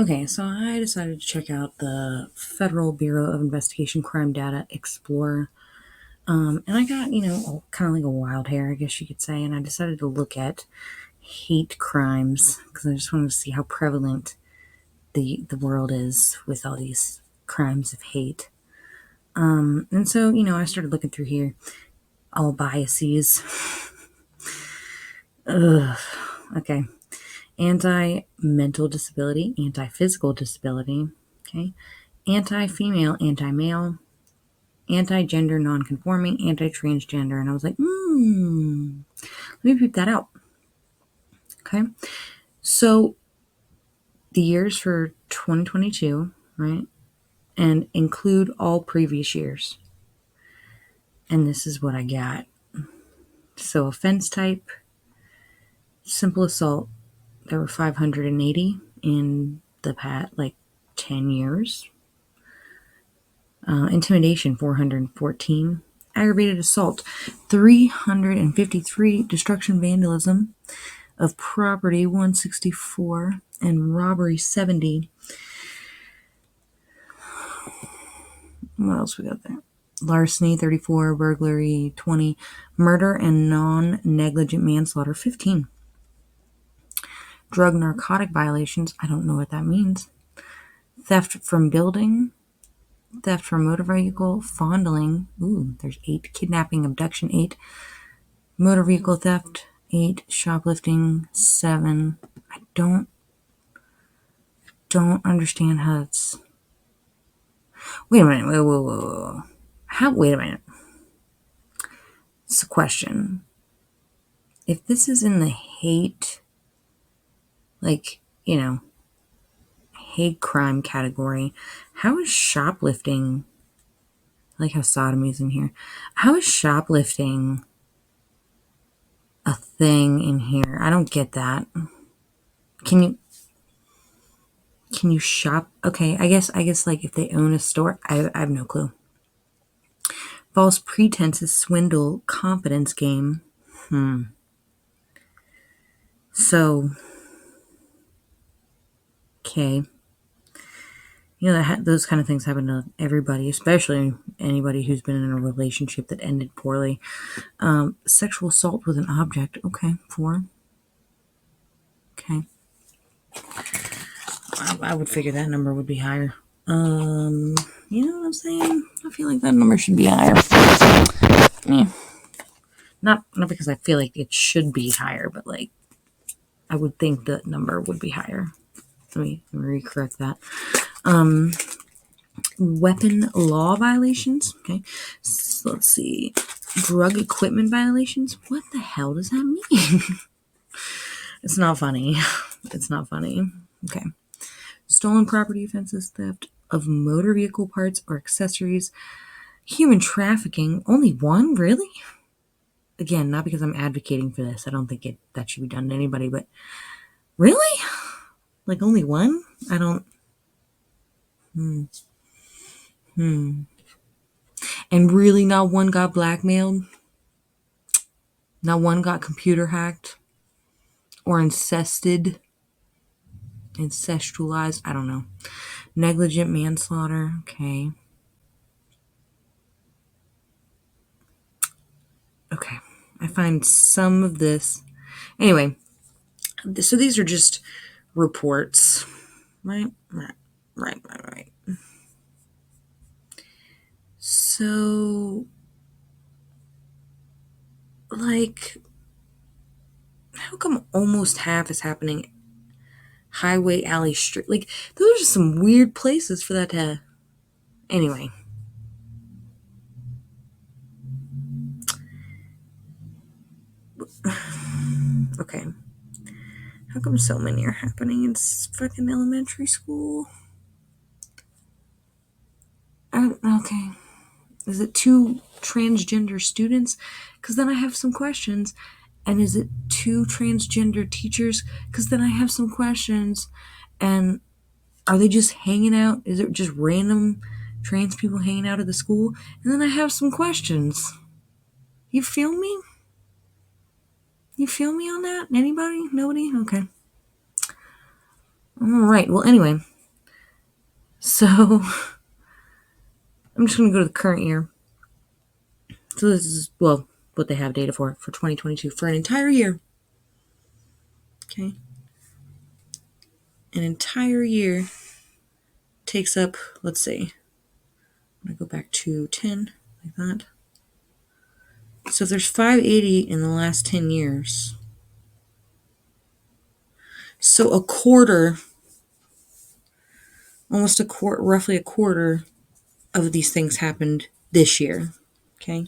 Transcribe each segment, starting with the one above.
Okay, so I decided to check out the Federal Bureau of Investigation Crime Data Explorer. And I got, kind of like a wild hair, I guess you could say, and I decided to look at hate crimes because I just wanted to see how prevalent the world is with all these crimes of hate. And so, I started looking through here, all biases. Ugh. Okay. Anti-mental disability, anti-physical disability, okay, anti-female, anti-male, anti-gender non-conforming, anti-transgender, and I was like, let me peep that out. Okay, so the years for 2022, right, and include all previous years, and this is what I got. So offense type, simple assault, there were 580 in the past, 10 years. Intimidation, 414. Aggravated assault, 353. Destruction, vandalism of property, 164. And robbery, 70. What else we got there? Larceny, 34. Burglary, 20. Murder and non-negligent manslaughter, 15. Drug narcotic violations, I don't know what that means. Theft from building, theft from motor vehicle, fondling, there's 8. Kidnapping, abduction, 8. Motor vehicle theft, 8. Shoplifting, 7. I don't understand how it's... Wait a minute, whoa. Wait a minute. It's a question. If this is in the hate, hate crime category, how is shoplifting, I like how sodomy's in here, how is shoplifting a thing in here? I don't get that. Can you shop? Okay, I guess like if they own a store, I have no clue. False pretenses, swindle, confidence game. So, okay. Those kind of things happen to everybody, especially anybody who's been in a relationship that ended poorly. Sexual assault with an object. Okay, 4. Okay. I would figure that number would be higher. You know what I'm saying? I feel like that number should be higher. Yeah. Not because I feel like it should be higher, but I would think the number would be higher. Let me recorrect that. Weapon law violations. Okay. So let's see. Drug equipment violations. What the hell does that mean? It's not funny. It's not funny. Okay. Stolen property offenses, theft of motor vehicle parts or accessories, human trafficking. Only 1? Really? Again, not because I'm advocating for this. I don't think that should be done to anybody, but really? Only 1? I don't... And really not 1 got blackmailed? Not 1 got computer hacked? Or incestualized? I don't know. Negligent manslaughter. Okay. Okay. I find some of this... Anyway, so these are just reports. Right. So, how come almost half is happening highway, alley, street? Those are some weird places for that to... Anyway. Okay. How come so many are happening in fucking elementary school? Okay. Is it 2 transgender students? Because then I have some questions. And is it 2 transgender teachers? Because then I have some questions. And are they just hanging out? Is it just random trans people hanging out at the school? And then I have some questions. You feel me? You feel me on that? Anybody? Nobody? Okay. All right. Well, anyway, So I'm just going to go to the current year. So this is, well, what they have data for 2022 for an entire year. Okay. An entire year takes up, let's see, I'm going to go back to 10, like that. So if there's 580 in the last 10 years, so a quarter, almost a quarter, roughly a quarter of these things happened this year. Okay.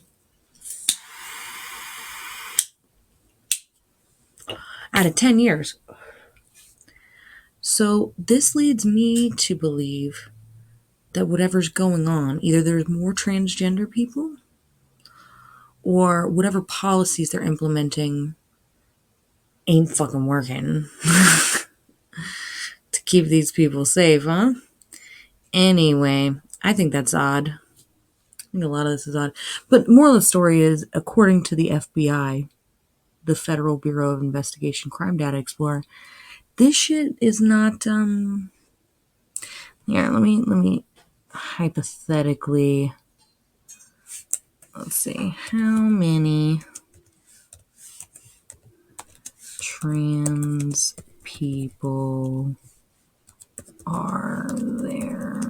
Out of 10 years. So this leads me to believe that whatever's going on, either there's more transgender people or whatever policies they're implementing ain't fucking working to keep these people safe, huh? Anyway, I think that's odd. I think a lot of this is odd. But moral of the story is, according to the FBI, the Federal Bureau of Investigation Crime Data Explorer, this shit is not, here, let me hypothetically, let's see, how many trans people are there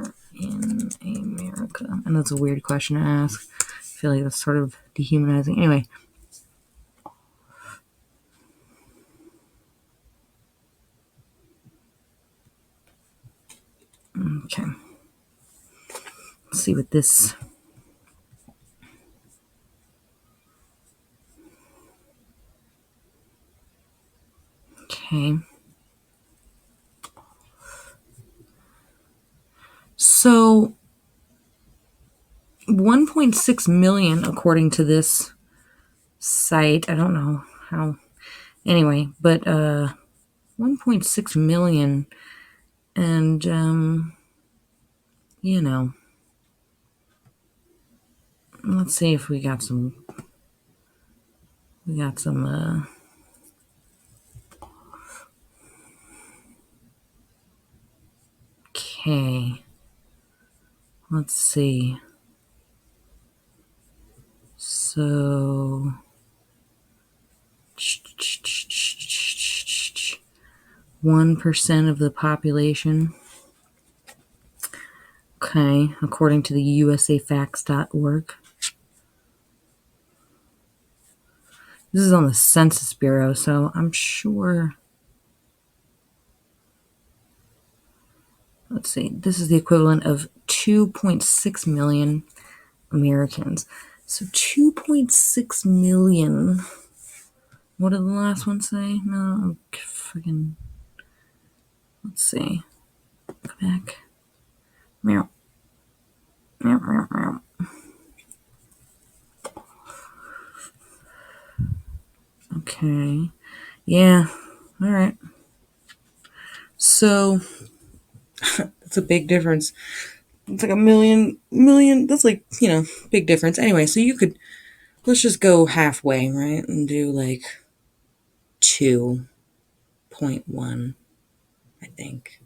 in America? And that's a weird question to ask. I feel like that's sort of dehumanizing. Anyway. Okay. Let's see what this... Okay. So 1.6 million, according to this site. I don't know how. Anyway, but 1.6 million, and you know, let's see if we got some. Okay. Let's see. So 1% of the population. Okay, according to the usafacts.org. This is on the Census Bureau, so I'm sure. Let's see. This is the equivalent of 2.6 million Americans. So 2.6 million. What did the last one say? No, I'm freaking. Let's see. Go back. Meow. Meow, meow, meow. Okay. Yeah. All right. So that's a big difference. It's like a million. That's like, big difference. Anyway, so let's just go halfway, right? And do like 2.1, I think,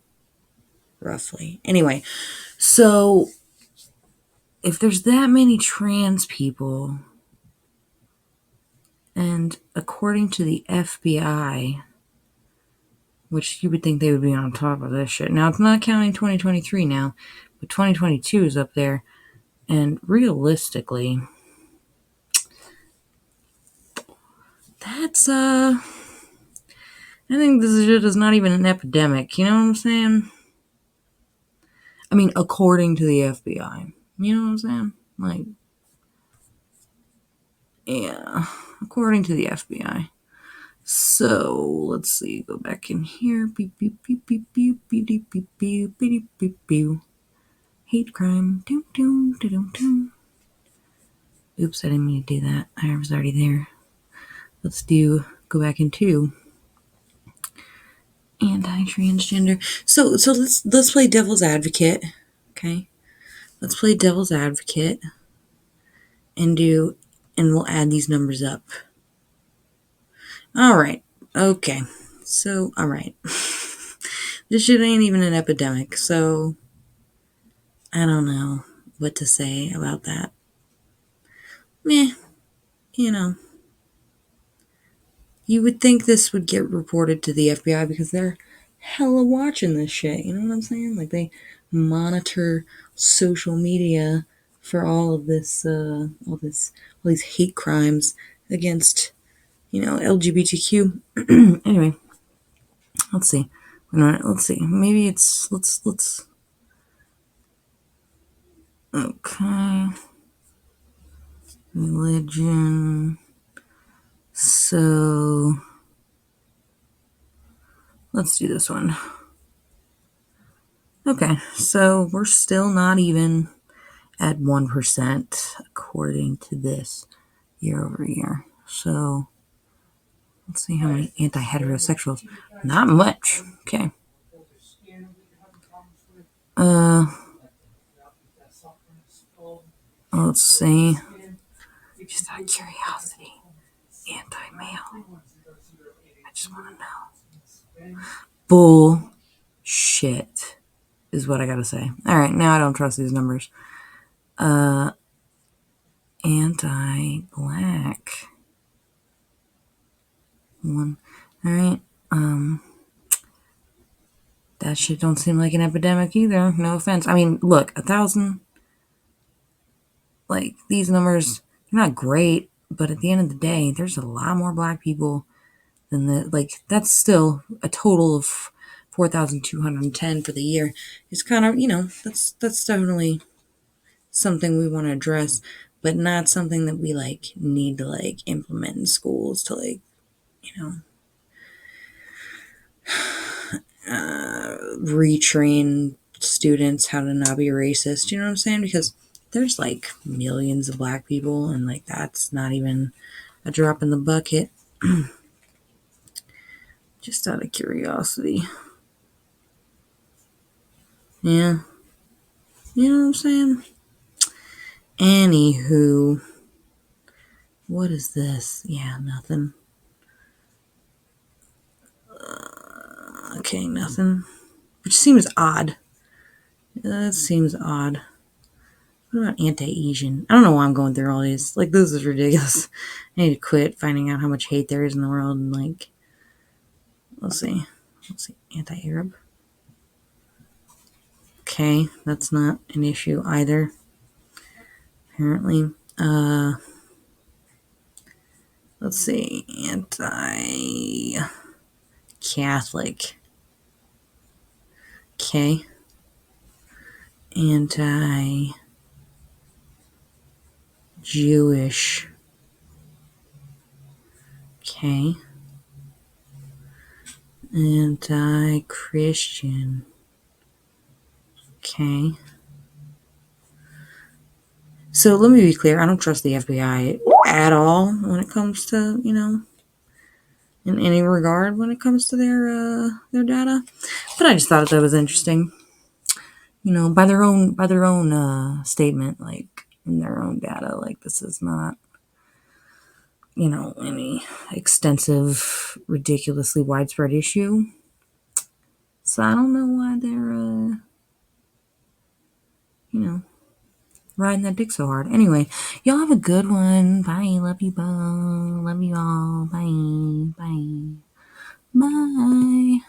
roughly. Anyway, so if there's that many trans people, and according to the FBI, which you would think they would be on top of this shit. Now, it's not counting 2023 now, but 2022 is up there. And realistically, that's, I think this shit is not even an epidemic. You know what I'm saying? I mean, according to the FBI. You know what I'm saying? Like, yeah, according to the FBI. So, let's see, go back in here. Beep, beep, beep, beep, beep, beep, beep, beep, beep, beep, beep, beep. Hate crime. Doom, doom, doom, doom. Oops, I didn't mean to do that. I was already there. Let's go back into anti-transgender. So let's play devil's advocate. Okay? Let's play devil's advocate and we'll add these numbers up. All right. Okay. So, all right. This shit ain't even an epidemic. So I don't know what to say about that. Meh, you know. You would think this would get reported to the FBI because they're hella watching this shit. You know what I'm saying? Like, they monitor social media for all of this, all these hate crimes against, LGBTQ. Anyway, let's see. Let's see. Maybe it's let's. Okay. Religion. So let's do this one. Okay, so we're still not even at 1% according to this year over year. So let's see how many anti-heterosexuals. Not much. Okay. Let's see. Just out of curiosity, anti-male. I just want to know. Bullshit is what I gotta say. All right, now I don't trust these numbers. Anti-black. One. All right. That shit don't seem like an epidemic either. No offense. I mean, look, 1,000. Like, these numbers, they're not great, but at the end of the day, there's a lot more black people than the, like, that's still a total of 4,210 for the year. It's kind of, that's definitely something we want to address, but not something that we, like, need to, like, implement in schools to, like, retrain students how to not be racist. You know what I'm saying? Because there's like millions of black people, and like that's not even a drop in the bucket. Just out of curiosity. Yeah. You know what I'm saying? Anywho. What is this? Yeah, nothing. Okay, nothing. Which seems odd. That seems odd. What about anti-Asian? I don't know why I'm going through all these. Like, this is ridiculous. I need to quit finding out how much hate there is in the world. And, like, let's see. Anti-Arab. Okay, that's not an issue either. Apparently. Let's see. Anti-Catholic. Okay. Anti-Jewish. Okay. Anti-Christian. Okay. So let me be clear. I don't trust the FBI at all when it comes to, in any regard when it comes to their data. But I just thought that was interesting. By their own statement, like in their own data, like this is not, any extensive, ridiculously widespread issue. So I don't know why they're, riding that dick so hard. Anyway, y'all have a good one. Bye. Love you both. Love you all. Bye. Bye. Bye.